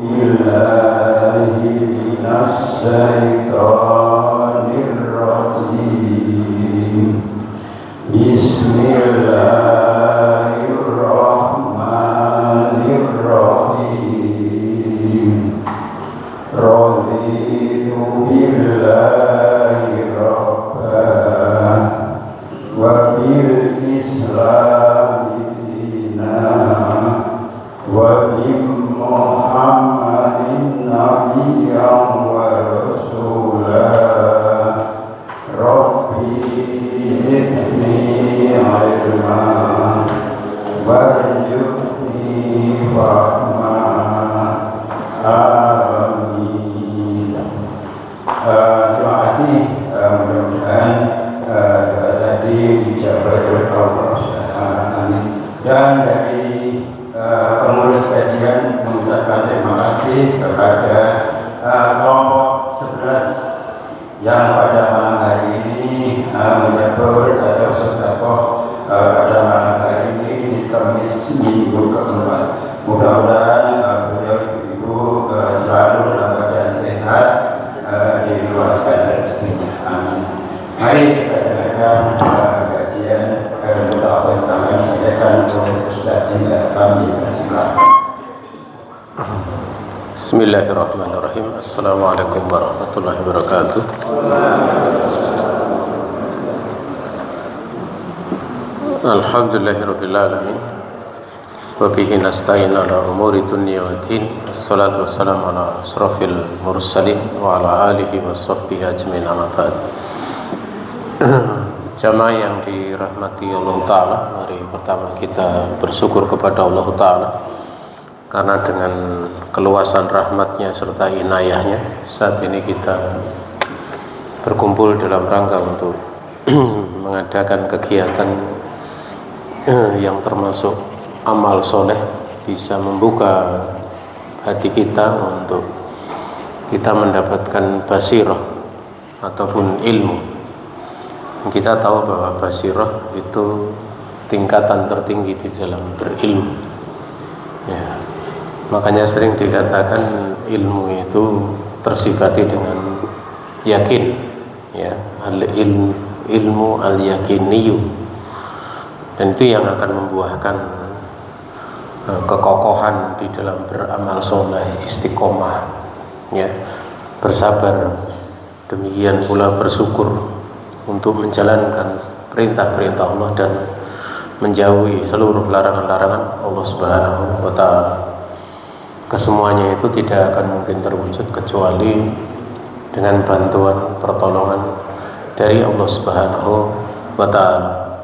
بالله من الشيطان الرجيم بسم الله الرحمن الرحيم رضيت بالله ربا وبالإسلام دينا وبمحمد نبيا ورسولا ربي زدني علما وارزقني فهما آمين. Terima kasih, mudah-mudahan tadi dijawab oleh Allah. Amin. Dan dari pengurus kajian mengucapkan terima kasih kepada kelompok 11 yang pada malam hari ini menyebut atau sedekah pada malam hari ini di Kamis minggu keempat. Mudah-mudahan beliau ibu selalu dalam keadaan sehat, diluaskan rezekinya. Amin. Mari kita dengarkan kajian mutawaf taman sampaikan oleh Ustaz Indra kami persilakan. Bismillahirrahmanirrahim. Assalamualaikum warahmatullahi wabarakatuh. Alhamdulillahirabbil alamin. Wa bihi nasta'in ala umuri dunya waddin. Wassalatu wassalamu ala asrofil mursalin wa ala alihi wa sahbihi ajmain, amma ba'd. Jamaah yang dirahmati Allah Ta'ala, mari pertama kita bersyukur kepada Allah Ta'ala karena dengan keluasan rahmatnya serta inayahnya saat ini kita berkumpul dalam rangka untuk mengadakan kegiatan yang termasuk amal soleh, bisa membuka hati kita untuk kita mendapatkan basirah ataupun ilmu. Kita tahu bahwa basirah itu tingkatan tertinggi di dalam berilmu, ya. Makanya sering dikatakan ilmu itu tersifati dengan yakin, ya, ilmu al-yakiniyu, dan itu yang akan membuahkan kekokohan di dalam beramal soleh, istiqomah, ya, bersabar, demikian pula bersyukur untuk menjalankan perintah-perintah Allah dan menjauhi seluruh larangan-larangan Allah Subhanahu wa Ta'ala. Kesemuanya itu tidak akan mungkin terwujud kecuali dengan bantuan pertolongan dari Allah Subhanahu wa Ta'ala.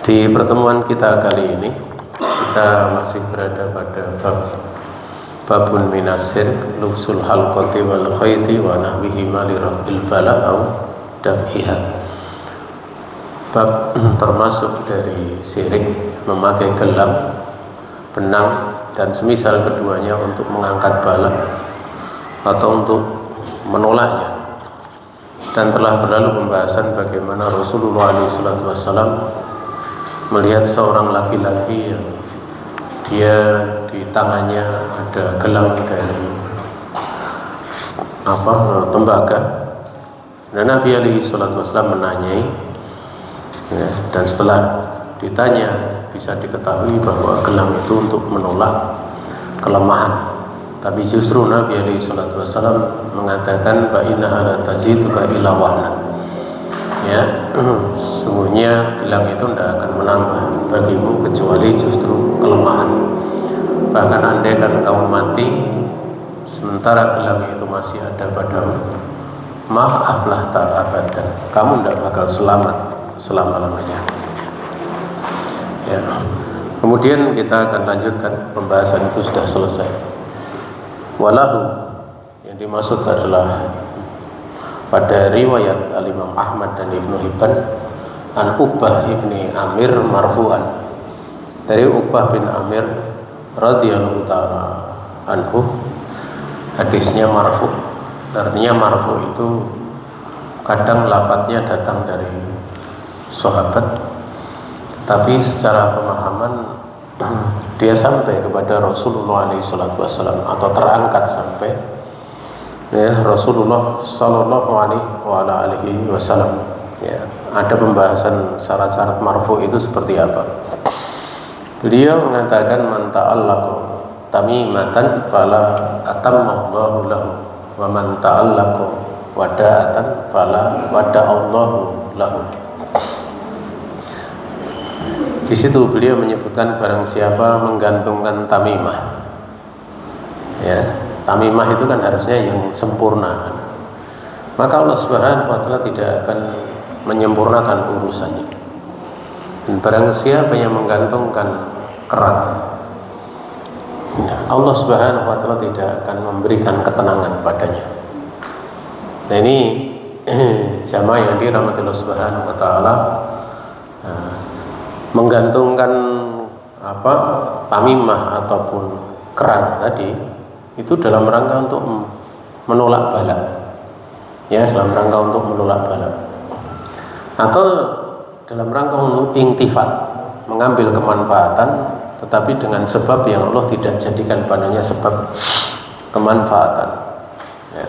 Di pertemuan kita kali ini kita masih berada pada babun minasir lusul halqati wal khayti wa nahwihi ma li rafil bala'au daf'iha. Bab termasuk dari syirik memakai gelang, benang dan semisal keduanya untuk mengangkat bala atau untuk menolaknya. Dan telah berlalu pembahasan bagaimana Rasulullah SAW melihat seorang laki-laki yang dia di tangannya ada gelang dari tembaga. Dan Nabi SAW menanyai, ya, dan setelah ditanya bisa diketahui bahwa gelang itu untuk menolak kelemahan. Tapi justru Nabi SAW mengatakan fa innaha la taziduka illa wahnan. Ya, sungguhnya gelang itu tidak akan menambah bagimu kecuali justru kelemahan. Bahkan andaikan kamu mati sementara gelang itu masih ada padamu, maaflah tak abadan, kamu tidak bakal selamat selama-lamanya. Ya. Kemudian kita akan lanjutkan pembahasan itu sudah selesai. Walahu yang dimaksud adalah pada riwayat Al-Imam Ahmad dan Ibnu Hibban an Uqbah ibni Amir marfu'an, dari Uqbah bin Amir radhiyallahu ta'ala anhu, hadisnya marfu'. Artinya marfu itu kadang lafadznya datang dari sahabat, tapi secara pemahaman dia sampai kepada Rasulullah SAW atau terangkat sampai ya Rasulullah Sallallahu Alaihi Wasallam. Ya, ada pembahasan syarat-syarat marfu itu seperti apa. Beliau mengatakan man ta'allaqa tamimatan fala atammallahu lahu wa man ta'allaqa wada'atan fala wada'allahu lahu. Di situ beliau menyebutkan barang siapa menggantungkan tamimah. Ya, tamimah itu kan harusnya yang sempurna. Maka Allah Subhanahu wa taala tidak akan menyempurnakan urusannya. Dan barang siapa yang menggantungkan kerat, Allah Subhanahu wa taala tidak akan memberikan ketenangan padanya. Nah ini jamaah yang dirahmati Allah Subhanahu wa taala, menggantungkan tamimah ataupun kerat tadi itu dalam rangka untuk menolak bala. Ya, dalam rangka untuk menolak bala. Atau dalam rangka untuk intifat, mengambil kemanfaatan tetapi dengan sebab yang Allah tidak jadikan padanya sebab kemanfaatan. Ya.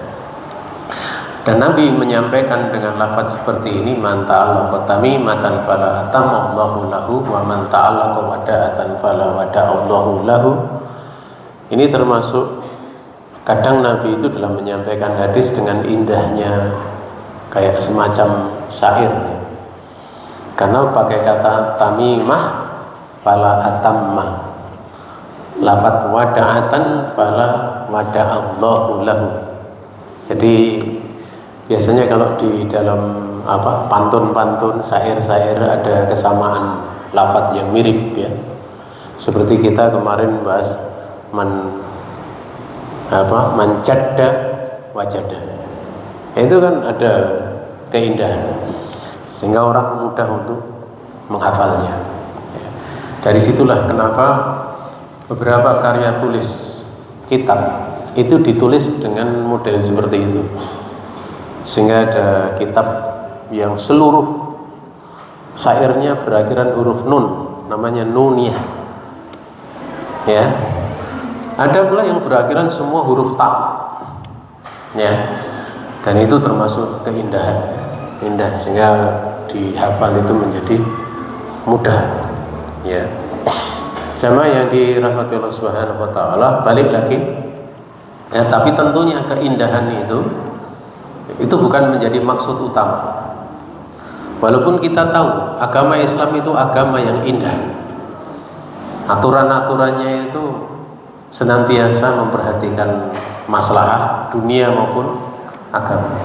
Dan Nabi menyampaikan dengan lafaz seperti ini, man ta'allaqa tamimatan fala atammallahu lahu wa man ta'allaqa wada'atan fala wada'allahu lahu. Ini termasuk kadang Nabi itu dalam menyampaikan hadis dengan indahnya kayak semacam syair. Karena pakai kata tamimah fala atamma, lafaz wada'atan fala wada'allahu lahu. Jadi biasanya kalau di dalam pantun-pantun, syair-syair ada kesamaan lafaz yang mirip ya. Seperti kita kemarin bahas mancadda wajada. Itu kan ada keindahan sehingga orang mudah untuk menghafalnya. Dari situlah kenapa beberapa karya tulis kitab itu ditulis dengan model seperti itu. Sehingga ada kitab yang seluruh syairnya berakhiran huruf nun, namanya nuniyah. Ya. Ada pula yang berakhiran semua huruf ta. Ya. Dan itu termasuk keindahan. Indah sehingga dihafal itu menjadi mudah. Ya. Sama yang dirahmati Allah Subhanahu wa taala, balik lagi. Ya, tapi tentunya keindahan itu bukan menjadi maksud utama. Walaupun kita tahu agama Islam itu agama yang indah, aturan-aturannya itu senantiasa memperhatikan maslahat dunia maupun agama,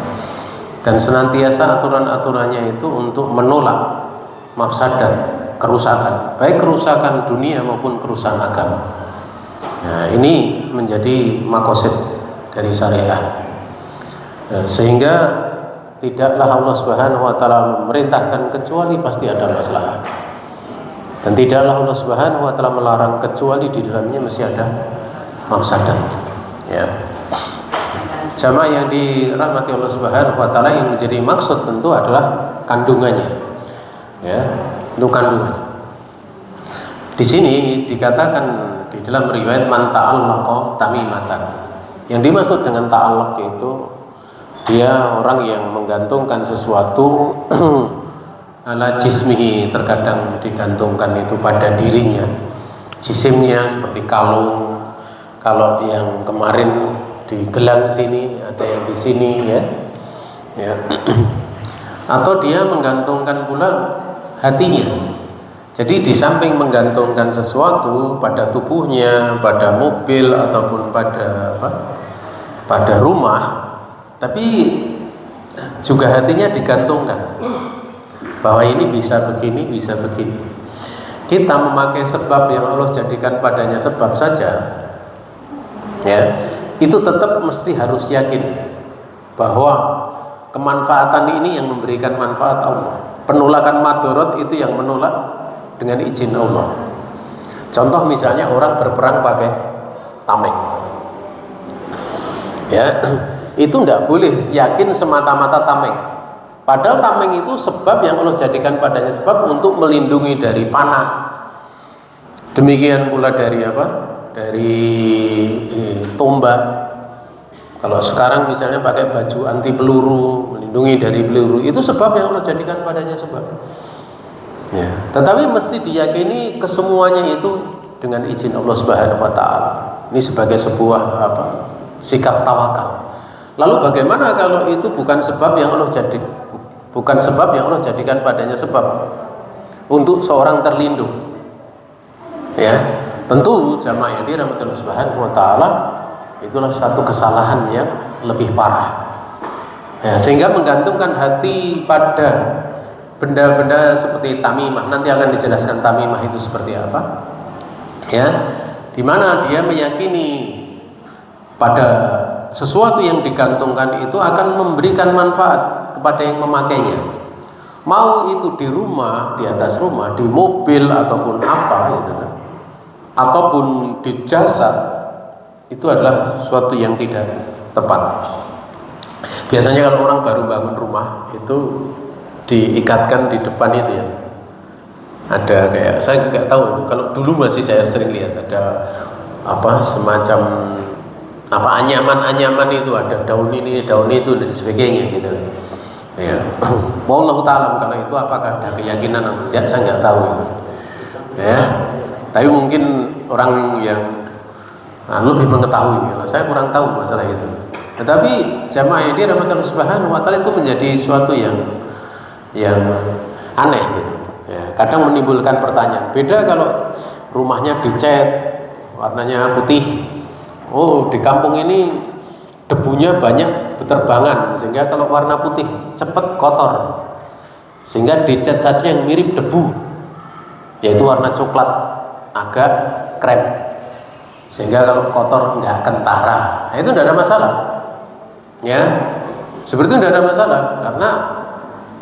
dan senantiasa aturan-aturannya itu untuk menolak mafsadat, kerusakan, baik kerusakan dunia maupun kerusakan agama. Nah, ini menjadi makosid dari syariah. Sehingga tidaklah Allah Subhanahu wa taala memerintahkan kecuali pasti ada maslahat. Dan tidaklah Allah Subhanahu wa taala melarang kecuali di dalamnya mesti ada mafsadat. Ya. Jamaah yang dirahmati Allah Subhanahu wa taala, yang menjadi maksud tentu adalah kandungannya. Ya, untuk kandungannya. Di sini dikatakan di dalam riwayat man ta'allaqa tamimatan. Yang dimaksud dengan ta'allaq itu dia orang yang menggantungkan sesuatu ala jismihi, terkadang digantungkan itu pada dirinya, jisimnya, seperti kalung. Kalau yang kemarin di gelang sini, ada yang di sini ya. Atau dia menggantungkan pula hatinya. Jadi di samping menggantungkan sesuatu pada tubuhnya, pada mobil ataupun pada rumah, tapi juga hatinya digantungkan bahwa ini bisa begini, bisa begini. Kita memakai sebab yang Allah jadikan padanya sebab saja, ya, itu tetap mesti harus yakin bahwa kemanfaatan ini yang memberikan manfaat Allah. Penolakan madorot itu yang menolak dengan izin Allah. Contoh misalnya orang berperang pakai tameng, ya, itu tidak boleh yakin semata-mata tameng. Padahal tameng itu sebab yang Allah jadikan padanya sebab untuk melindungi dari panah, Demikian pula dari apa? Dari tombak. Kalau sekarang misalnya pakai baju anti peluru, melindungi dari peluru, itu sebab yang Allah jadikan padanya sebab. Ya. Tetapi mesti diyakini kesemuanya itu dengan izin Allah Subhanahu wa taala. Ini sebagai sebuah sikap tawakal. Lalu bagaimana kalau itu bukan sebab yang Allah jadikan padanya sebab untuk seorang terlindung? Ya, tentu jamaah yang dirahmati Subhanahu wa taala, itulah satu kesalahan yang lebih parah. Ya, sehingga menggantungkan hati pada benda-benda seperti tamimah. Nanti akan dijelaskan tamimah itu seperti apa. Ya, di mana dia meyakini pada sesuatu yang digantungkan itu akan memberikan manfaat kepada yang memakainya. Mau itu di rumah, di atas rumah, di mobil ataupun apa gitu kan. Ataupun di jasad, itu adalah suatu yang tidak tepat. Biasanya kalau orang baru bangun rumah itu diikatkan di depan itu ya, ada kayak, saya nggak tahu itu, kalau dulu masih saya sering lihat ada semacam anyaman itu, ada daun ini, daun itu dan sebagainya gitu ya. Wallahu ta'ala, kalau itu apakah ada keyakinan atau tidak saya nggak tahu itu. Ya, tapi mungkin orang yang lebih mengetahui, kalau saya kurang tahu masalah itu. Tetapi jamaah yang dirahmati Allah Subhanahu wa taala itu menjadi suatu yang aneh gitu. Ya, kadang menimbulkan pertanyaan. Beda kalau rumahnya dicat warnanya putih. Oh, di kampung ini debunya banyak berterbangan, sehingga kalau warna putih cepat kotor. Sehingga dicat saja yang mirip debu, yaitu warna coklat agak krem, sehingga kalau kotor nggak kentara. Nah, itu tidak ada masalah. Ya, seperti itu tidak ada masalah karena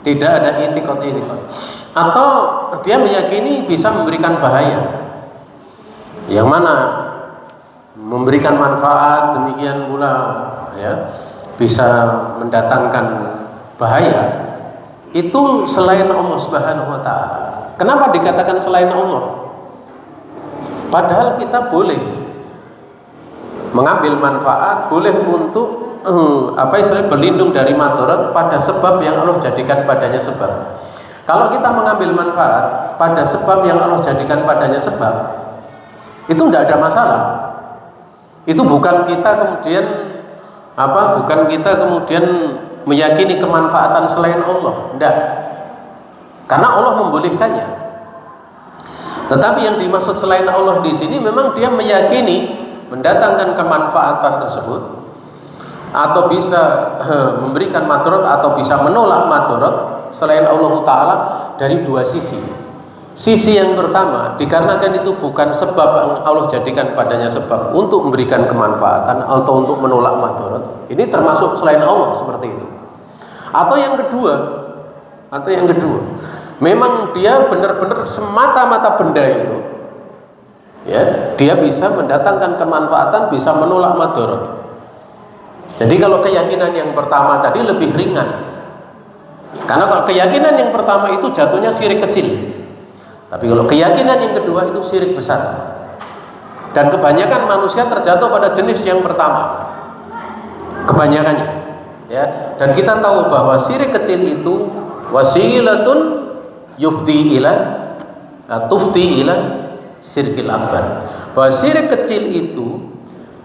tidak ada itikot. Atau dia meyakini bisa memberikan bahaya, yang mana memberikan manfaat, demikian pula ya bisa mendatangkan bahaya, itu selain Allah Subhanahu wa taala. Kenapa dikatakan selain Allah? Padahal kita boleh mengambil manfaat, boleh untuk berlindung dari madarat pada sebab yang Allah jadikan padanya sebab. Kalau kita mengambil manfaat pada sebab yang Allah jadikan padanya sebab, itu tidak ada masalah. Itu bukan kita kemudian meyakini kemanfaatan selain Allah, tidak. Karena Allah membolehkannya. Tetapi yang dimaksud selain Allah di sini memang dia meyakini mendatangkan kemanfaatan tersebut, atau bisa memberikan madarat atau bisa menolak madarat selain Allah Ta'ala dari dua sisi. Sisi yang pertama, dikarenakan itu bukan sebab yang Allah jadikan padanya sebab untuk memberikan kemanfaatan atau untuk menolak madarat, ini termasuk selain Allah seperti itu. Atau yang kedua, memang dia benar-benar semata-mata benda itu, ya, dia bisa mendatangkan kemanfaatan, bisa menolak madarat. Jadi kalau keyakinan yang pertama tadi lebih ringan, karena kalau keyakinan yang pertama itu jatuhnya syirik kecil, tapi kalau keyakinan yang kedua itu syirik besar. Dan kebanyakan manusia terjatuh pada jenis yang pertama, kebanyakannya, ya. Dan kita tahu bahwa syirik kecil itu wasilatun tufti ila syirkil akbar. Bahwa syirik kecil itu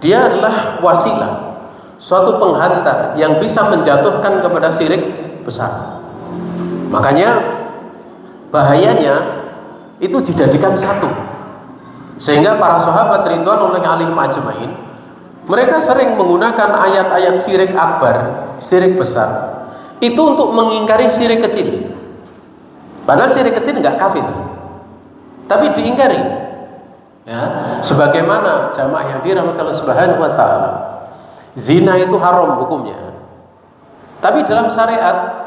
dia adalah wasilah, suatu penghantar yang bisa menjatuhkan kepada syirik besar. Makanya bahayanya itu dijadikan satu, sehingga para sahabat ridwanullahi alaihim ajmain, mereka sering menggunakan ayat-ayat syirik akbar, syirik besar itu untuk mengingkari syirik kecil. Padahal syirik kecil nggak kafir, tapi diingkari, ya. Sebagaimana jamaah yang dirahmati Allah Subhanahu wa taala, zina itu haram hukumnya, tapi dalam syariat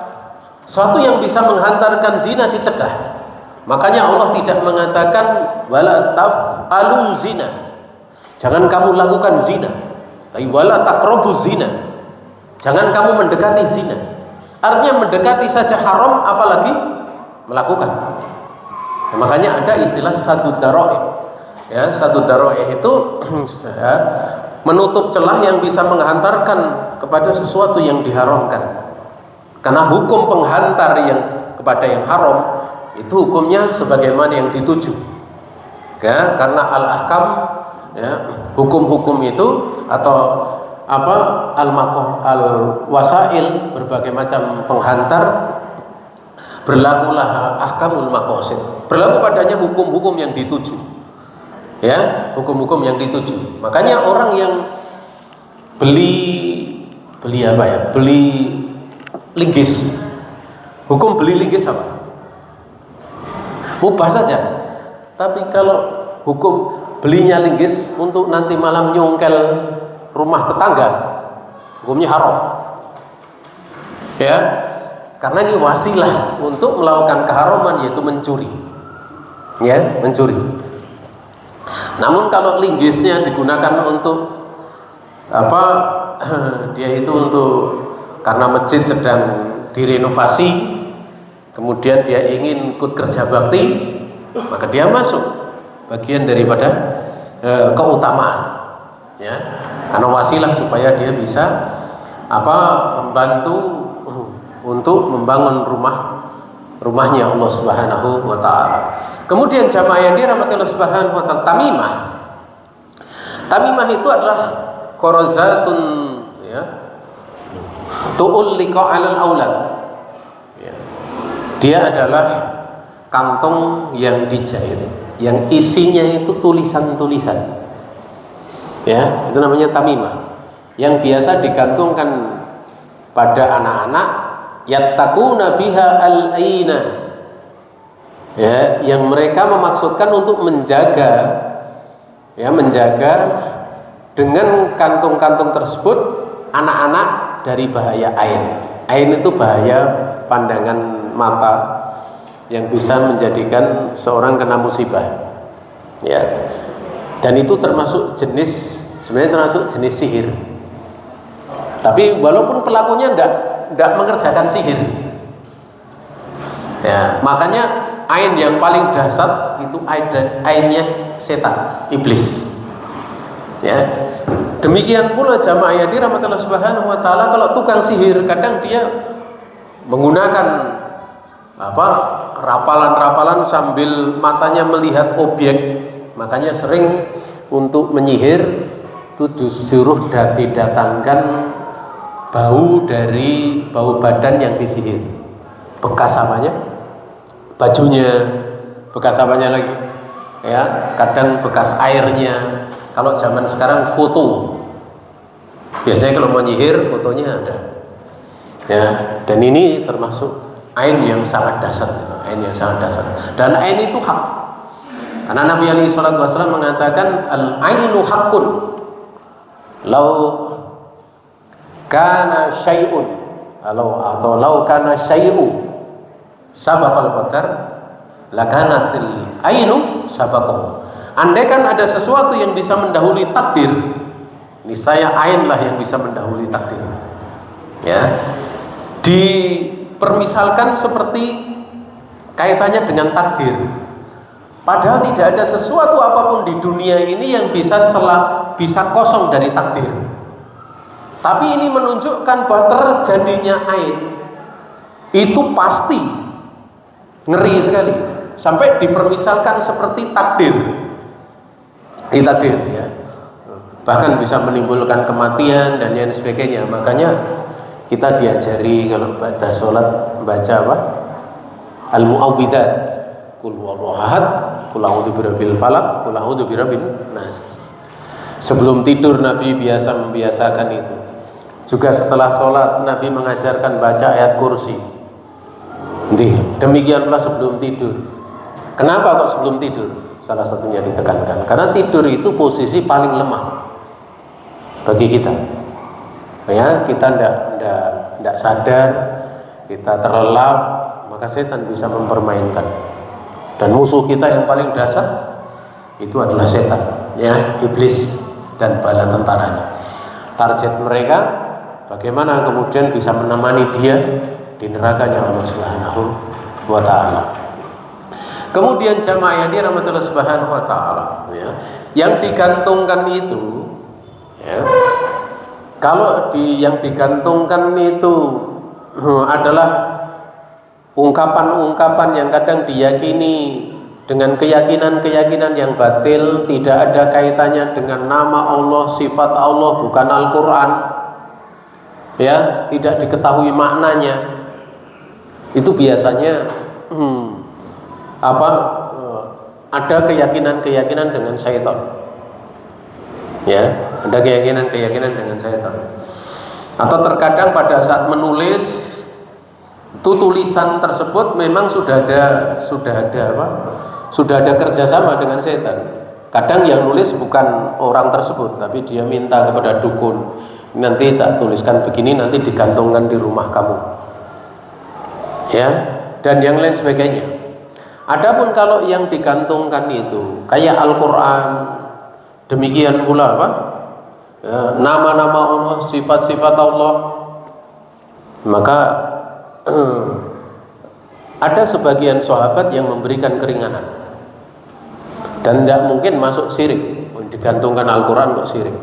suatu yang bisa menghantarkan zina dicegah. Makanya Allah tidak mengatakan wala taf'alu zina, jangan kamu lakukan zina, tapi wala taqrabu zina, jangan kamu mendekati zina. Artinya mendekati saja haram, apalagi melakukan. Nah, makanya ada istilah sadud dara'i, Ya, satu daro'ih itu ya, menutup celah yang bisa menghantarkan kepada sesuatu yang diharamkan. Karena hukum penghantar yang kepada yang haram itu hukumnya sebagaimana yang dituju. Ya, karena al-ahkam, ya, hukum-hukum itu atau al-wasail, berbagai macam penghantar, berlakulah ahkamul maqasid, berlaku padanya hukum-hukum yang dituju. Ya, hukum-hukum yang dituju. Makanya orang yang beli linggis, hukum beli linggis apa? Mubah saja. Tapi kalau hukum belinya linggis untuk nanti malam nyongkel rumah tetangga, hukumnya haram. Ya, karena ini wasilah untuk melakukan keharaman, yaitu mencuri. Ya, mencuri. Namun kalau linggisnya digunakan untuk dia itu untuk karena masjid sedang direnovasi, kemudian dia ingin ikut kerja bakti, maka dia masuk bagian daripada keutamaan, ya, karena wasilah supaya dia bisa membantu untuk membangun rumahnya Allah Subhanahu wa taala. Kemudian jamaah yang dirahmati Allah Subhanahu wa taala, tamimah itu adalah khorazatun, ya, tu'ulliqa 'alal aulad. Ya. Dia adalah kantong yang dijahit, yang isinya itu tulisan-tulisan. Ya, itu namanya tamimah. Yang biasa digantungkan pada anak-anak, yattaquna biha al-aina. Ya, yang mereka memaksudkan untuk menjaga dengan kantung-kantung tersebut anak-anak dari bahaya ain. Ain itu bahaya pandangan mata yang bisa menjadikan seorang kena musibah. Ya. Dan itu sebenarnya termasuk jenis sihir. Tapi walaupun pelakunya tidak mengerjakan sihir. Ya, makanya ain yang paling dahsyat itu ainnya setan, iblis. Ya. Demikian pula jamaah yang dirahmati Allah Subhanahu wa taala, kalau tukang sihir kadang dia menggunakan rapalan-rapalan sambil matanya melihat objek. Makanya sering untuk menyihir itu disuruh didatangkan bau dari bau badan yang disihir, bekas apanya, bajunya, bekas apanya lagi, ya, kadang bekas airnya. Kalau zaman sekarang foto, biasanya kalau mau nyihir fotonya ada, ya. Dan ini termasuk ain yang sangat dasar, dan ain itu hak, karena Nabi alaihi salatu wasallam mengatakan al-ainu haqqun lau kana syai'un atau lau kana syai'u sabaqal qadar lakanatil ainu sabaqahu. Andaikan ada sesuatu yang bisa mendahului takdir, niscaya ain lah yang bisa mendahului takdir. Ya, dipermisalkan seperti kaitannya dengan takdir. Padahal tidak ada sesuatu apapun di dunia ini yang bisa kosong dari takdir. Tapi ini menunjukkan bahwa terjadinya ain itu pasti, ngeri sekali, sampai dipermisalkan seperti takdir. Takdir, ya. Bahkan bisa menimbulkan kematian dan lain sebagainya. Makanya kita diajari kalau pada sholat baca apa? Al-mu'awwidat, qul huwallahu ahad, qul a'udzu birabbil falaq, qul a'udzu birabbin nas. Sebelum tidur Nabi biasa membiasakan itu. Juga setelah sholat Nabi mengajarkan baca ayat kursi. Demikian pula sebelum tidur. Kenapa kok sebelum tidur? Salah satunya ditekankan karena tidur itu posisi paling lemah bagi kita. Ya, kita tidak sadar, kita terlelap, maka setan bisa mempermainkan. Dan musuh kita yang paling dasar itu adalah setan, ya, iblis dan bala tentaranya. Target mereka bagaimana kemudian bisa menemani dia di nerakanya Allah Subhanahu wa taala. Kemudian jamaah yang dirahmati Subhanahu wa taala, ya, yang digantungkan itu, ya, kalau yang digantungkan itu adalah ungkapan-ungkapan yang kadang diyakini dengan keyakinan-keyakinan yang batil, tidak ada kaitannya dengan nama Allah, sifat Allah, bukan Al-Quran, ya, tidak diketahui maknanya, itu biasanya ada keyakinan-keyakinan dengan syaitan, ya, ada keyakinan-keyakinan dengan syaitan. Atau terkadang pada saat menulis itu tulisan tersebut memang sudah ada kerjasama dengan setan. Kadang yang nulis bukan orang tersebut, tapi dia minta kepada dukun, nanti tak tuliskan begini, nanti digantungkan di rumah kamu, ya, dan yang lain sebagainya. Adapun kalau yang digantungkan itu kayak Al-Quran, demikian pula ya, nama-nama Allah, sifat-sifat Allah, maka ada sebagian sahabat yang memberikan keringanan dan tidak mungkin masuk syirik. Digantungkan Al-Quran kok syirik.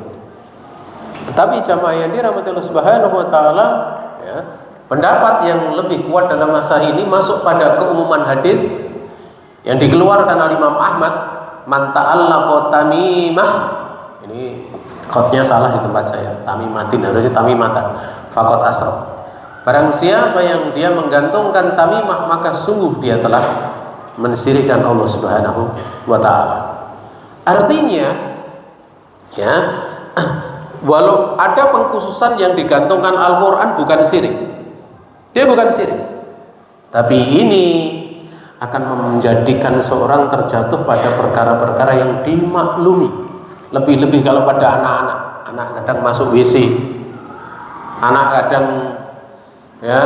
Tetapi jamaah yang dirahmati Allah Subhanahu wa taala, ya, pendapat yang lebih kuat dalam masa ini masuk pada keumuman hadis yang dikeluarkan oleh Imam Ahmad, man ta'allaqa tamimah, ini qotnya salah di tempat saya, tamimatin, harusnya tamimatan, faqad asra. Barang siapa yang dia menggantungkan tamimah, maka sungguh dia telah mensyirikkan Allah Subhanahu wa taala. Artinya, ya, walau ada pengkhususan yang digantungkan Al-Qur'an bukan syirik. Dia bukan syirik. Tapi ini akan menjadikan seorang terjatuh pada perkara-perkara yang dimaklumi. Lebih-lebih kalau pada anak-anak. Anak kadang masuk WC. Anak kadang, ya,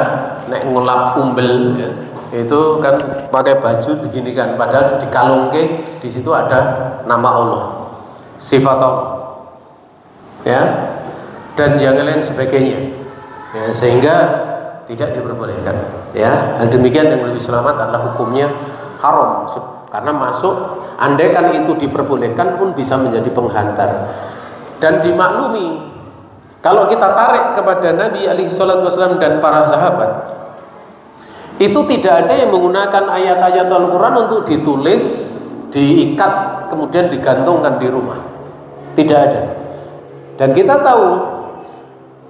nek ngulap umbel, ya, itu kan pakai baju begini kan, padahal di kalungke di situ ada nama Allah, sifat Allah, ya, dan yang lain sebagainya, ya, sehingga tidak diperbolehkan, ya. Hal demikian yang lebih selamat adalah hukumnya haram, karena masuk, andaikan itu diperbolehkan pun bisa menjadi penghantar. Dan dimaklumi, kalau kita tarik kepada Nabi SAW dan para sahabat, itu tidak ada yang menggunakan ayat-ayat Al-Quran untuk ditulis, diikat, kemudian digantungkan di rumah. Tidak ada. Dan kita tahu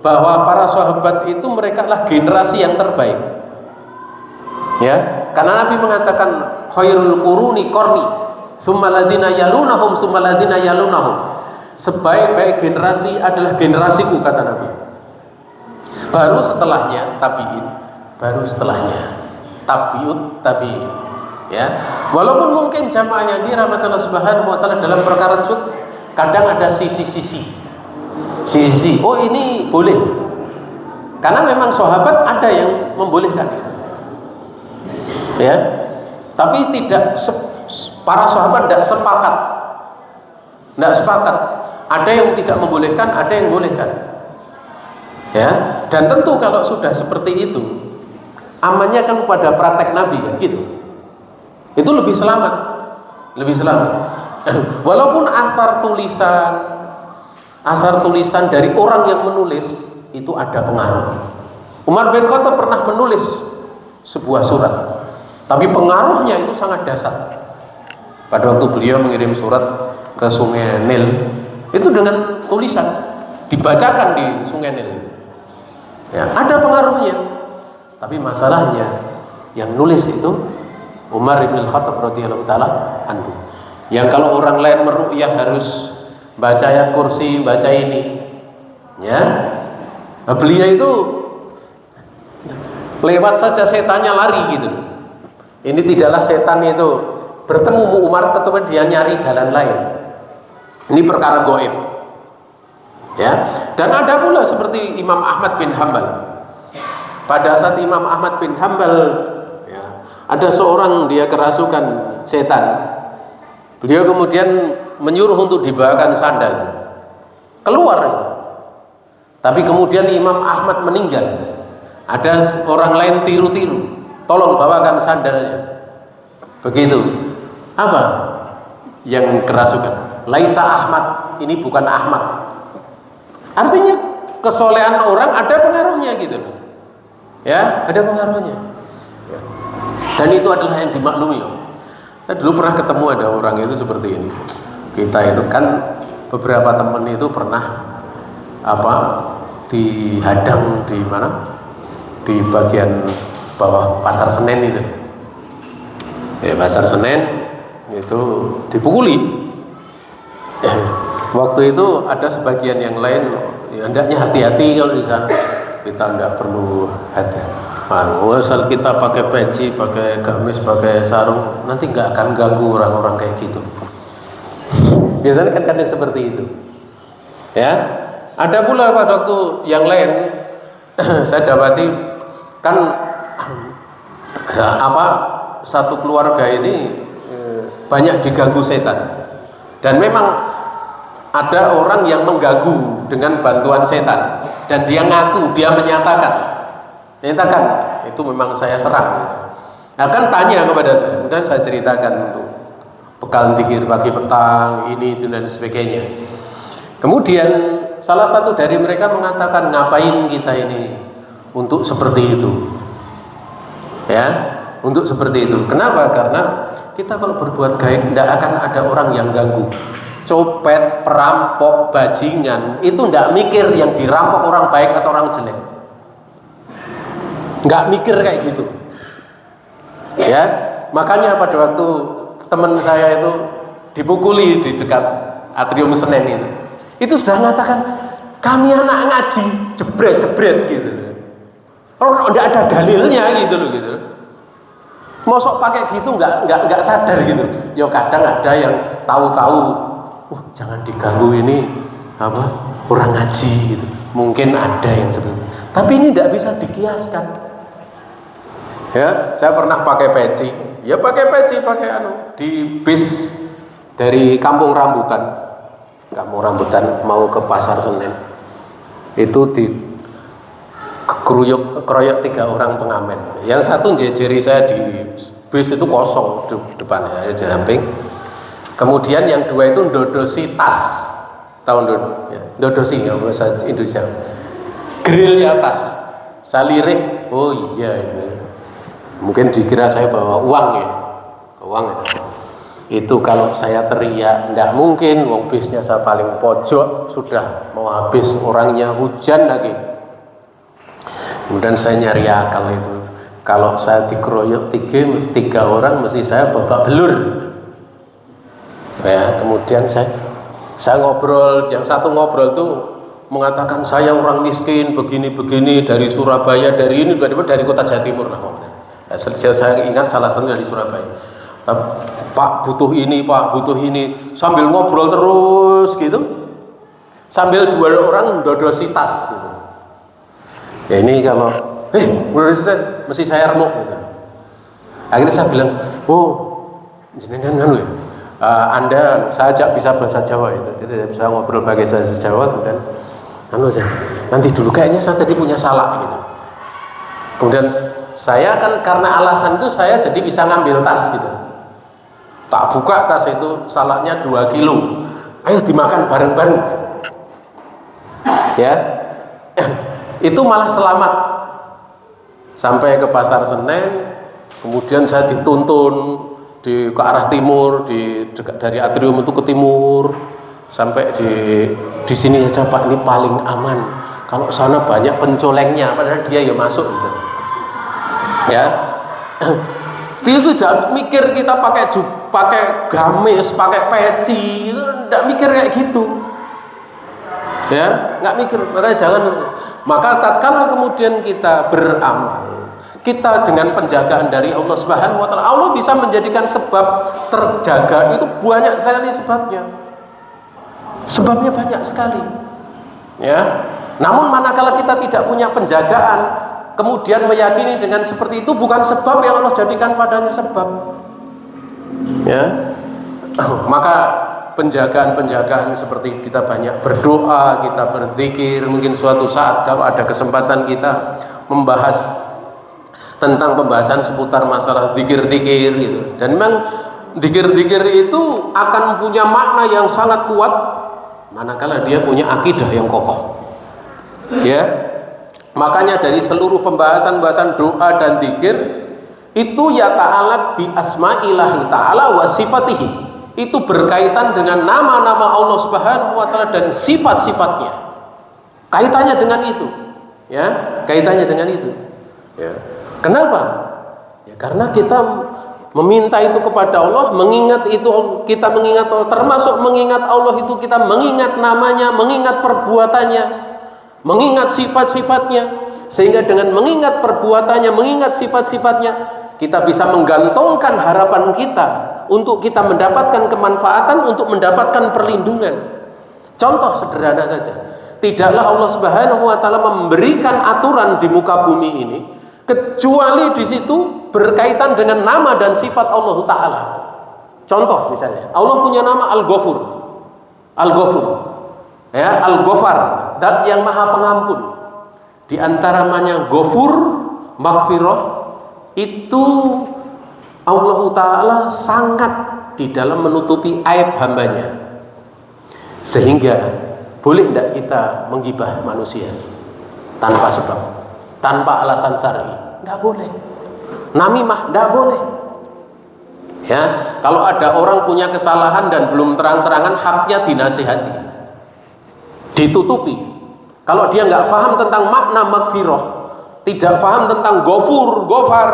bahwa para sahabat itu mereka adalah generasi yang terbaik, ya, karena Nabi mengatakan khairul quruni qarni tsumma ladina yalunahum tsumma ladina yalunahum, sebaik-baik generasi adalah generasiku, kata Nabi, baru setelahnya tabi'in, baru setelahnya tabi'ut tabi'in, ya. Walaupun mungkin jamaah yang dirahmati Allah Subhanahu wa taala dalam perkara tersebut kadang ada sisi-sisi, oh ini boleh, karena memang sahabat ada yang membolehkan itu, ya, tapi tidak para sahabat tidak sepakat, ada yang tidak membolehkan, ada yang membolehkan, ya. Dan tentu kalau sudah seperti itu, amannya kan pada praktek Nabi kan gitu, itu lebih selamat. Walaupun asar tulisan dari orang yang menulis itu ada pengaruh. Umar bin Khattab pernah menulis sebuah surat, tapi pengaruhnya itu sangat dasar. Pada waktu beliau mengirim surat ke Sungai Nil, itu dengan tulisan dibacakan di Sungai Nil, ya, ada pengaruhnya. Tapi masalahnya yang nulis itu Umar bin Khattab radhiyallahu taala anhu. Yang kalau orang lain meruqyah harus baca ayat kursi, baca ini, ya, beliau itu lewat saja setannya lari gitu. Ini tidaklah setan itu bertemu Umar, kemudian dia nyari jalan lain. Ini perkara gaib, ya. Dan ada pula seperti Imam Ahmad bin Hambal. Pada saat Imam Ahmad bin Hambal, ya, ada seorang dia kerasukan setan. Beliau kemudian menyuruh untuk dibawakan sandal, keluar. Tapi kemudian Imam Ahmad meninggal. Ada orang lain tiru-tiru, tolong bawakan sandalnya. Begitu. Apa yang kerasukan? Laisa Ahmad, ini bukan Ahmad. Artinya kesolehan orang ada pengaruhnya gitu loh. Ya, ada pengaruhnya. Ya. Dan itu adalah yang dimaklumi. Saya dulu pernah ketemu ada orang itu seperti ini. Kita itu kan beberapa teman itu pernah dihadang di mana? Di bagian bawah Pasar Senen itu. Ya, Pasar Senen itu dipukuli. Waktu itu ada sebagian yang lain, ya hendaknya hati-hati kalau di sana. Kita tidak perlu hati. Asal kita pakai peci, pakai gamis, pakai sarung, nanti nggak akan ganggu orang-orang kayak gitu. Biasanya kan kadang seperti itu. Ya, ada pula pada waktu yang lain saya dapati kan satu keluarga ini banyak diganggu setan. Dan memang ada orang yang mengganggu dengan bantuan setan dan dia ngaku, dia menyatakan itu memang saya serang. Akan tanya kepada saya, kemudian saya ceritakan untuk bekal zikir pagi petang ini itu dan sebagainya. Kemudian salah satu dari mereka mengatakan, ngapain kita ini untuk seperti itu? Ya, untuk seperti itu. Kenapa? Karena kita kalau berbuat gaib tidak akan ada orang yang ganggu. Copet, perampok, bajingan itu tidak mikir yang dirampok orang baik atau orang jelek, nggak mikir kayak gitu. Ya, makanya pada waktu teman saya itu dipukuli di dekat atrium Senen itu sudah mengatakan kami anak ngaji jebret gitu. Kalau tidak ada dalilnya gitu loh gitu. Mosok pakai gitu nggak sadar gitu. Ya kadang ada yang tahu-tahu. Jangan diganggu ini orang ngaji gitu. Mungkin ada yang seperti itu. Tapi ini tidak bisa dikiaskan. Ya, saya pernah pakai peci. Ya pakai peci, di bis dari Kampung Rambutan mau ke Pasar Senen. Itu di keroyok 3 orang pengamen. Yang satu jejeri saya di bis itu kosong di depannya, di samping. Kemudian yang 2 itu ndodosi tas, ndodosi ya bahasa Indonesia, grilnya tas. Saya lirik, oh iya ini. Mungkin dikira saya bawa uang ya. Itu kalau saya teriak, tidak mungkin, wong bisnya saya paling pojok, sudah mau habis orangnya, hujan lagi. Kemudian saya nyari akal itu, kalau saya dikeroyok 3 orang, mesti saya babak belur. Ya, kemudian saya ngobrol, yang satu ngobrol tuh mengatakan saya orang miskin begini dari Surabaya, dari kota Jawa Timur lah. Saya ingat salah satu dari Surabaya. Pak butuh ini sambil ngobrol terus gitu, sambil 2 orang dodosi tas gitu. Ya ini kalau dodosi tas mesti saya remuk gitu. Akhirnya saya bilang, jenengan ya. Anda saya ajak bisa bahasa Jawa itu bisa ngobrol pakai bahasa Jawa, kemudian nanti dulu kayaknya saya tadi punya salah gitu. Kemudian saya kan karena alasan itu saya jadi bisa ngambil tas gitu. Tak buka tas itu, salaknya 2 kilo. Ayo dimakan bareng-bareng. Ya, itu malah selamat sampai ke Pasar Senen. Kemudian saya dituntun ke arah timur, dari atrium itu ke timur, sampai di sini aja Pak, ini paling aman. Kalau sana banyak pencolengnya, padahal dia ya masuk gitu. Ya, itu jangan mikir kita pakai gamis, pakai peci, itu tidak mikir kayak gitu. Ya, nggak mikir. Makanya jangan. Maka tatkala kemudian kita beramal, kita dengan penjagaan dari Allah Subhanahu wa taala, Allah bisa menjadikan sebab terjaga itu banyak sekali sebabnya. Sebabnya banyak sekali. Ya. Namun manakala kita tidak punya penjagaan, kemudian meyakini dengan seperti itu bukan sebab yang Allah jadikan padanya sebab. Ya. Maka penjagaan seperti kita banyak berdoa, kita berzikir, mungkin suatu saat kalau ada kesempatan kita membahas tentang pembahasan seputar masalah zikir-zikir gitu. Dan memang zikir-zikir itu akan punya makna yang sangat kuat manakala dia punya akidah yang kokoh. Ya. Makanya dari seluruh pembahasan doa dan zikir itu ya ta'ala bi asma'illahi ta'ala wa sifatihi. Itu berkaitan dengan nama-nama Allah Subhanahu wa taala dan sifat-sifatnya. Kaitannya dengan itu. Ya, kaitannya dengan itu. Ya. Kenapa? Ya karena kita meminta itu kepada Allah, mengingat itu kita mengingat Allah, termasuk mengingat Allah itu kita mengingat namanya, mengingat perbuatannya, mengingat sifat-sifatnya, sehingga dengan mengingat perbuatannya, mengingat sifat-sifatnya, kita bisa menggantungkan harapan kita untuk kita mendapatkan kemanfaatan, untuk mendapatkan perlindungan. Contoh sederhana saja, tidaklah Allah Subhanahu wa taala memberikan aturan di muka bumi ini kecuali di situ berkaitan dengan nama dan sifat Allah taala. Contoh misalnya, Allah punya nama Al-Ghafur. Al-Ghafur. Ya, Al-Ghafar, zat yang Maha Pengampun. Di antara namanya Ghafur, Maghfirah, itu Allah taala sangat di dalam menutupi aib hambanya. Sehingga boleh tidak kita menggibah manusia tanpa sebab, tanpa alasan syar'i? Tidak boleh. Namimah tidak boleh. Ya, kalau ada orang punya kesalahan dan belum terang-terangan, haknya dinasihati, ditutupi. Kalau dia nggak paham tentang makna maghfirah, tidak paham tentang Ghafur, Ghafar,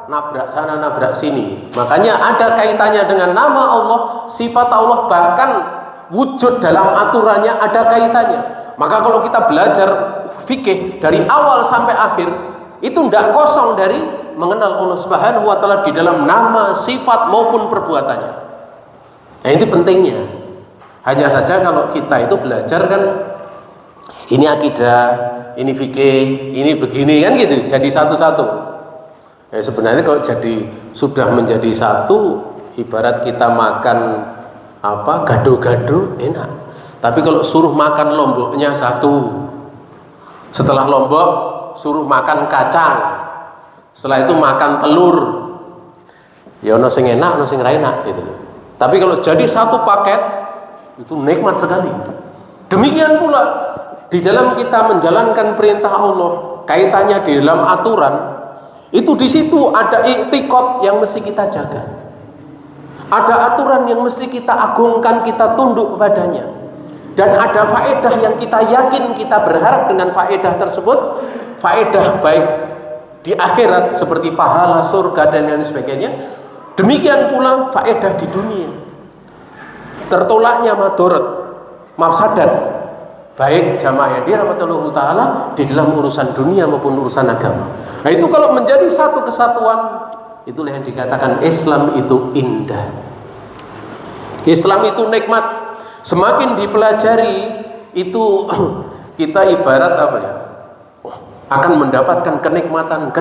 nabrak sana nabrak sini. Makanya ada kaitannya dengan nama Allah, sifat Allah, bahkan wujud dalam aturannya ada kaitannya. Maka kalau kita belajar fikih dari awal sampai akhir, itu tidak kosong dari mengenal Allah Subhanahu wa taala di dalam nama, sifat maupun perbuatannya. Nah, itu pentingnya. Hanya saja kalau kita itu belajar kan ini akidah, ini fikih, ini begini kan gitu, jadi satu-satu. Ya, sebenarnya kalau sudah menjadi satu, ibarat kita makan gado-gado enak. Tapi kalau suruh makan lomboknya satu, setelah lombok suruh makan kacang, setelah itu makan telur, ya ono sing enak, ono sing ra enak gitu. Tapi kalau jadi satu paket itu nikmat sekali. Demikian pula di dalam kita menjalankan perintah Allah, kaitannya di dalam aturan, itu di situ ada i'tiqad yang mesti kita jaga. Ada aturan yang mesti kita agungkan, kita tunduk kepadanya. Dan ada faedah yang kita yakin, kita berharap dengan faedah tersebut, faedah baik di akhirat seperti pahala, surga dan lain sebagainya. Demikian pula faedah di dunia. Tertolaknya madarat, mafsadat, baik jamaah yang dirahmati taala di dalam urusan dunia maupun urusan agama. Nah, itu kalau menjadi satu kesatuan, itulah yang dikatakan Islam itu indah. Islam itu nikmat. Semakin dipelajari itu kita ibarat akan mendapatkan kenikmatan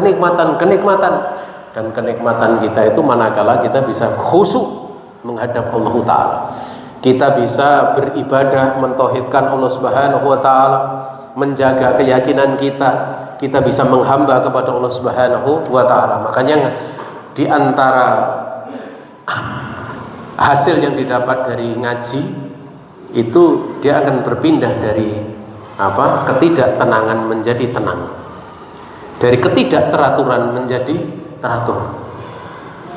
dan kenikmatan kita itu manakala kita bisa khusyuk menghadap Allah taala. Kita bisa beribadah mentauhidkan Allah Subhanahu wa taala, menjaga keyakinan kita bisa menghamba kepada Allah Subhanahu wa taala. Makanya di antara hasil yang didapat dari ngaji itu dia akan berpindah dari ketidaktenangan menjadi tenang, dari ketidakteraturan menjadi teratur,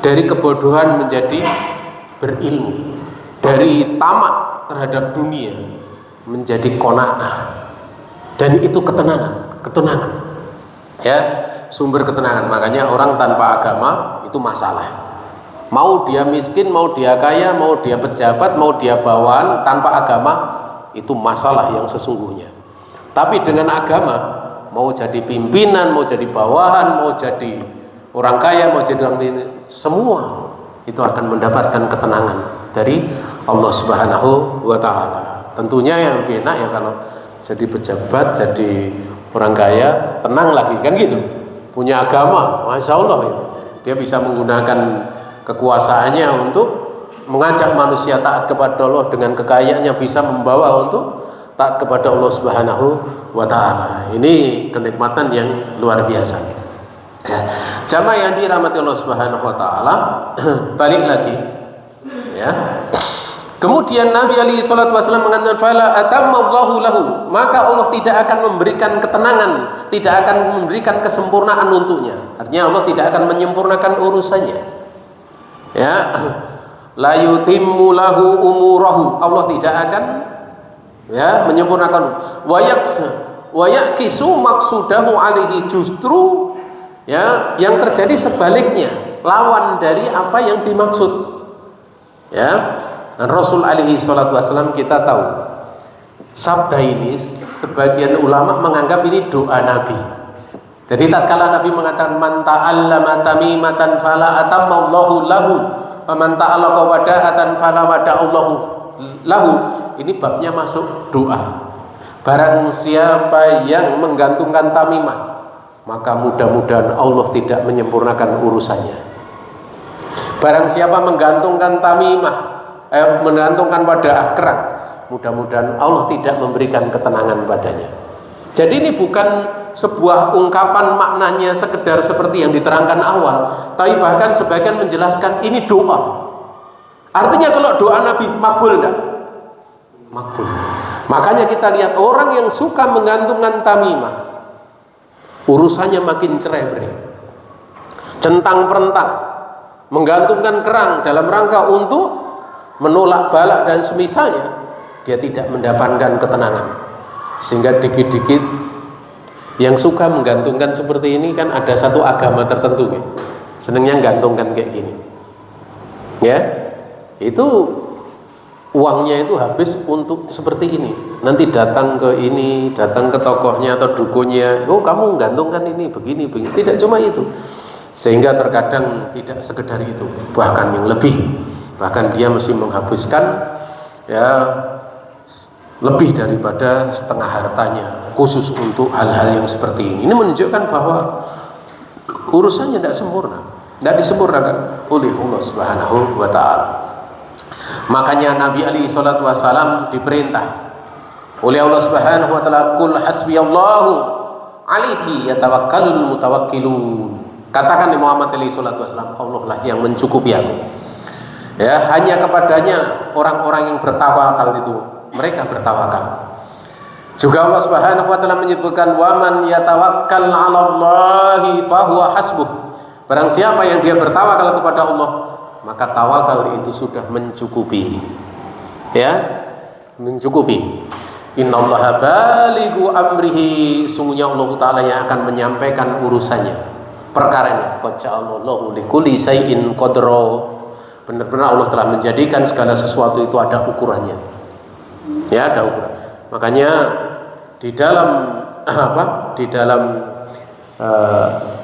dari kebodohan menjadi berilmu, dari tamak terhadap dunia menjadi qanaah, dan itu ketenangan ya, sumber ketenangan. Makanya orang tanpa agama itu masalah. Mau dia miskin, mau dia kaya, mau dia pejabat, mau dia bawahan, tanpa agama itu masalah yang sesungguhnya. Tapi dengan agama, mau jadi pimpinan, mau jadi bawahan, mau jadi orang kaya, mau jadi orang semua itu akan mendapatkan ketenangan dari Allah Subhanahu wa taala. Tentunya yang lebih enak ya kalau jadi pejabat, jadi orang kaya, tenang lagi kan gitu. Punya agama, Masya Allah ya. Dia bisa menggunakan kekuasaannya untuk mengajak manusia taat kepada Allah, dengan kekayaannya bisa membawa untuk taat kepada Allah Subhanahu wa taala. Ini kenikmatan yang luar biasa. Jamaah yang dirahmati Allah Subhanahu wa taala, balik lagi ya. Kemudian Nabi alaihi salatu wasallam mengatakan fala atammallahu lahu, maka Allah tidak akan memberikan ketenangan, tidak akan memberikan kesempurnaan untuknya. Artinya Allah tidak akan menyempurnakan urusannya. Ya. La yutimmu lahu umurahu, Allah tidak akan ya menyempurnakan. Wa yakisu maksudahu alaihi, justru ya yang terjadi sebaliknya, lawan dari apa yang dimaksud. Ya. Dan Rasul alaihi salatu wasallam kita tahu sabda ini sebagian ulama menganggap ini doa Nabi. Jadi tatkala Nabi mengatakan man ta'allama tamimatan fala atammallahu lahu wa man ta'allaqa wada'atan fala wada'allahu lahu, ini babnya masuk doa. Barang siapa yang menggantungkan tamimah, maka mudah-mudahan Allah tidak menyempurnakan urusannya. Barang siapa menggantungkan tamimah, menggantungkan pada kerang, mudah-mudahan Allah tidak memberikan ketenangan padanya. Jadi ini bukan sebuah ungkapan maknanya sekedar seperti yang diterangkan awal, tapi bahkan sebagian menjelaskan ini doa. Artinya kalau doa Nabi makbul enggak? Makbul. Makanya kita lihat orang yang suka menggantungkan tamimah, urusannya makin cerai-berai, centang-perentang, menggantungkan kerang dalam rangka untuk menolak balak dan semisalnya, dia tidak mendapatkan ketenangan. Sehingga dikit-dikit yang suka menggantungkan seperti ini kan ada satu agama tertentu ya, senengnya gantungkan kayak gini ya, itu uangnya itu habis untuk seperti ini. Nanti datang ke ini, datang ke tokohnya atau dukunnya, oh kamu gantungkan ini begini. Tidak cuma itu, sehingga terkadang tidak sekedar itu, bahkan yang lebih. Bahkan dia mesti menghabiskan ya lebih daripada setengah hartanya khusus untuk hal-hal yang seperti ini. Ini menunjukkan bahwa urusannya tidak sempurna, tidak disempurnakan oleh Allah Subhanahu wa taala. Makanya Nabi alaihi salatu wasallam diperintah oleh Allah Subhanahu wa taala, "Qul hasbiyallahu alaihi yatawakkalul mutawakkilun." Katakan Muhammad alaihi salatu wasallam, Allah lah yang mencukupi aku. Ya, hanya kepadanya orang-orang yang bertawakal itu, mereka bertawakal. Juga Allah Subhanahu wa taala menyebutkan wa man yatawakkal 'alallahi fahuwa hasbuh. Barang siapa yang dia bertawakal kepada Allah, maka tawakal itu sudah mencukupi. Ya, mencukupi. Innallaha balighu amrihi, sungguhnya Allah taala yang akan menyampaikan urusannya, perkaranya. Qad ja'alallahu likulli syai'in qadra. Benar-benar Allah telah menjadikan segala sesuatu itu ada ukurannya. Ya, ada ukuran. Makanya di dalam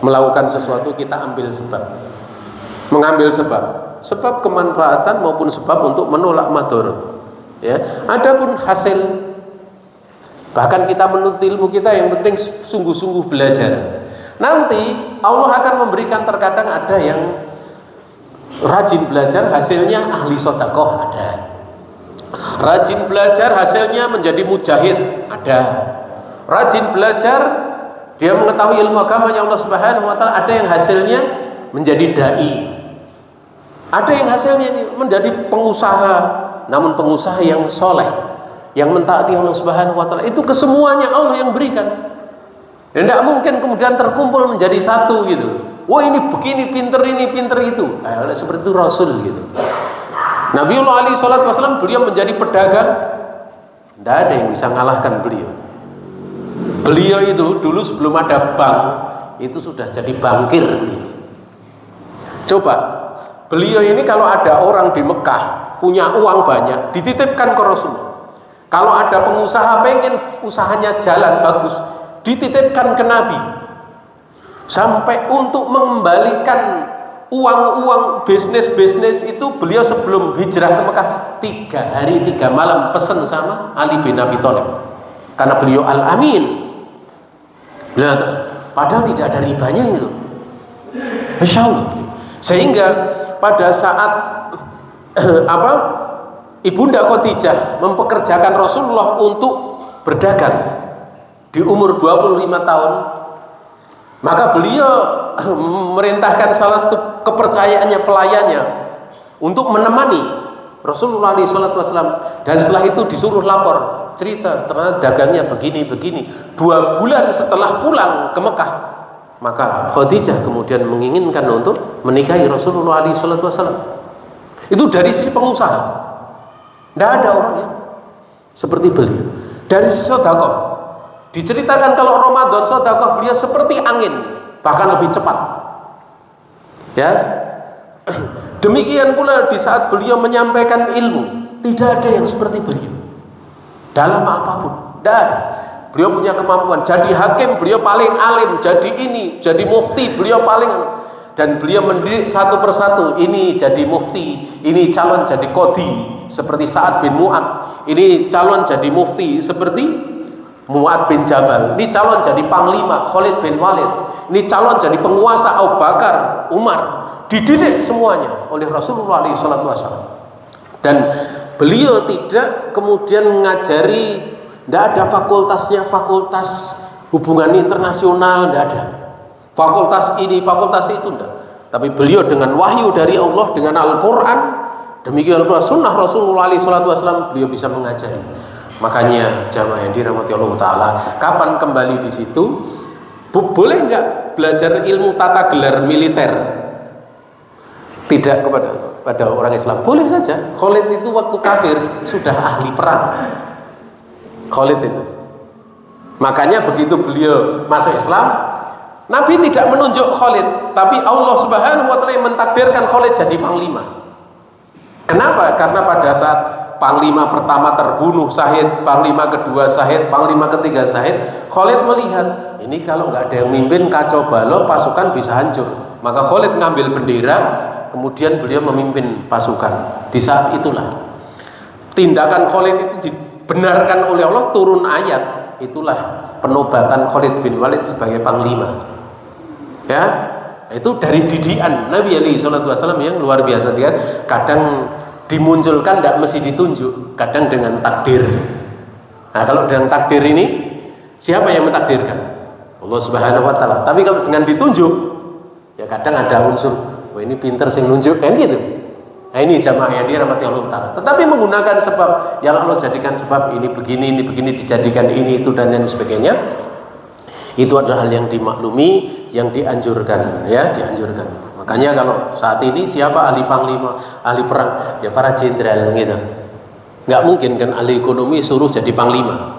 melakukan sesuatu kita ambil sebab. Mengambil sebab kemanfaatan maupun sebab untuk menolak madharat. Ya, adapun hasil, bahkan kita menuntut ilmu kita yang penting sungguh-sungguh belajar. Nanti Allah akan memberikan, terkadang ada yang rajin belajar hasilnya ahli sedekah, ada. Rajin belajar hasilnya menjadi mujahid, ada. Rajin belajar dia mengetahui ilmu agamanya Allah Subhanahu wa taala, ada yang hasilnya menjadi dai. Ada yang hasilnya menjadi pengusaha, namun pengusaha yang soleh, yang mentaati Allah Subhanahu wa taala. Itu kesemuanya Allah yang berikan. Tidak mungkin kemudian terkumpul menjadi satu gitu. Wah ini begini pinter, ini pinter itu. Seperti itu Rasul gitu. Nabiullah alaihi salatu wasallam, beliau menjadi pedagang, tidak ada yang bisa mengalahkan beliau. Beliau itu dulu sebelum ada bank itu sudah jadi bankir beliau. Coba, beliau ini kalau ada orang di Mekah punya uang banyak, dititipkan ke Rasul. Kalau ada pengusaha pengen usahanya jalan bagus, dititipkan ke Nabi. Sampai untuk mengembalikan uang-uang bisnis itu, beliau sebelum hijrah ke Mekah 3 hari 3 malam pesan sama Ali bin Abi Thalib, karena beliau al-amin. Padahal tidak ada ribanya itu, Masya Allah. Sehingga pada saat Ibunda Khadijah mempekerjakan Rasulullah untuk berdagang di umur 25 tahun, Maka beliau memerintahkan salah satu kepercayaannya, pelayannya, untuk menemani Rasulullah SAW. Dan setelah itu disuruh lapor, cerita ternyata dagangnya begini. 2 bulan setelah pulang ke Mekah, maka Khadijah kemudian menginginkan untuk menikahi Rasulullah SAW. Itu dari sisi pengusaha. Tidak ada orang yang seperti beliau. Dari sisi sedekah, diceritakan kalau Ramadan sedekah beliau seperti angin, bahkan lebih cepat. Ya. Demikian pula di saat beliau menyampaikan ilmu, tidak ada yang seperti beliau. Dalam apapun, tidak ada. Beliau punya kemampuan. Jadi hakim, beliau paling alim. Jadi ini, jadi mufti, beliau paling. Dan beliau mendidik satu persatu. Ini jadi mufti, ini calon jadi qadhi seperti Sa'ad bin Mu'ad. Ini calon jadi mufti seperti Mu'ad bin Jabal. Ini calon jadi panglima Khalid bin Walid. Ini calon jadi penguasa Abu Bakar, Umar. Dididik semuanya oleh Rasulullah SAW. Dan beliau tidak kemudian mengajari, tidak ada fakultasnya, fakultas hubungan internasional, tidak ada. Fakultas ini, fakultas itu tidak. Tapi beliau dengan wahyu dari Allah, dengan Al-Quran, demikian pula sunnah Rasulullah SAW, beliau bisa mengajari. Makanya jamaah yang dirahmati Allah Ta'ala, kapan kembali di situ, boleh nggak belajar ilmu tata gelar militer? Tidak kepada orang Islam, boleh saja. Khalid itu waktu kafir sudah ahli perang. Khalid itu. Makanya begitu beliau masuk Islam, Nabi tidak menunjuk Khalid, tapi Allah Subhanahu wa taala yang mentakdirkan Khalid jadi panglima. Kenapa? Karena pada saat panglima pertama terbunuh syahid, panglima kedua syahid, panglima ketiga syahid, Khalid melihat ini kalau nggak ada yang mimpin kacau balau, pasukan bisa hancur. Maka Khalid ngambil bendera, kemudian beliau memimpin pasukan. Di saat itulah tindakan Khalid itu dibenarkan oleh Allah, turun ayat. Itulah penobatan Khalid bin Walid sebagai panglima. Ya, itu dari didikan Nabi SAW yang luar biasa. Dia kadang dimunculkan, tidak mesti ditunjuk, kadang dengan takdir. Nah, kalau dengan takdir ini siapa yang mentakdirkan? Allah Subhanahu wa taala. Tapi kalau dengan ditunjuk, ya kadang ada unsur, wah ini pinter sing nunjuk, kan gitu. Nah, ini jamaah yang dirahmati Allah Ta'ala. Tetapi menggunakan sebab yang Allah jadikan sebab, ini begini dijadikan ini itu dan lain sebagainya. Itu adalah hal yang dimaklumi, yang dianjurkan, ya, dianjurkan. Makanya kalau saat ini siapa ahli panglima, ahli perang, ya para jenderal gitu. Nggak mungkin kan ahli ekonomi suruh jadi panglima.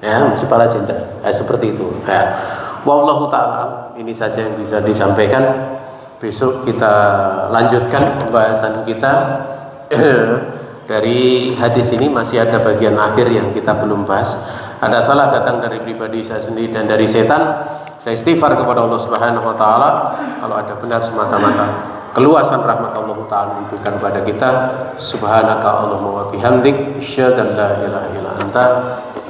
Ya, mesti para jenderal. Seperti itu. Ya. Wallahu ta'ala, ini saja yang bisa disampaikan. Besok kita lanjutkan pembahasan kita. Dari hadis ini masih ada bagian akhir yang kita belum bahas. Ada salah datang dari pribadi saya sendiri dan dari setan. Saya istighfar kepada Allah Subhanahu wa taala. Kalau ada benar semata-mata keluasan rahmat Allah taala diberikan kepada kita. Subhanaka Allahumma wa bihamdik, asyhadu an la ilaha illa anta,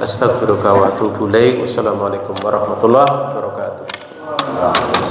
astaghfiruka wa atubu ilaik. Wassalamualaikum warahmatullahi wabarakatuh.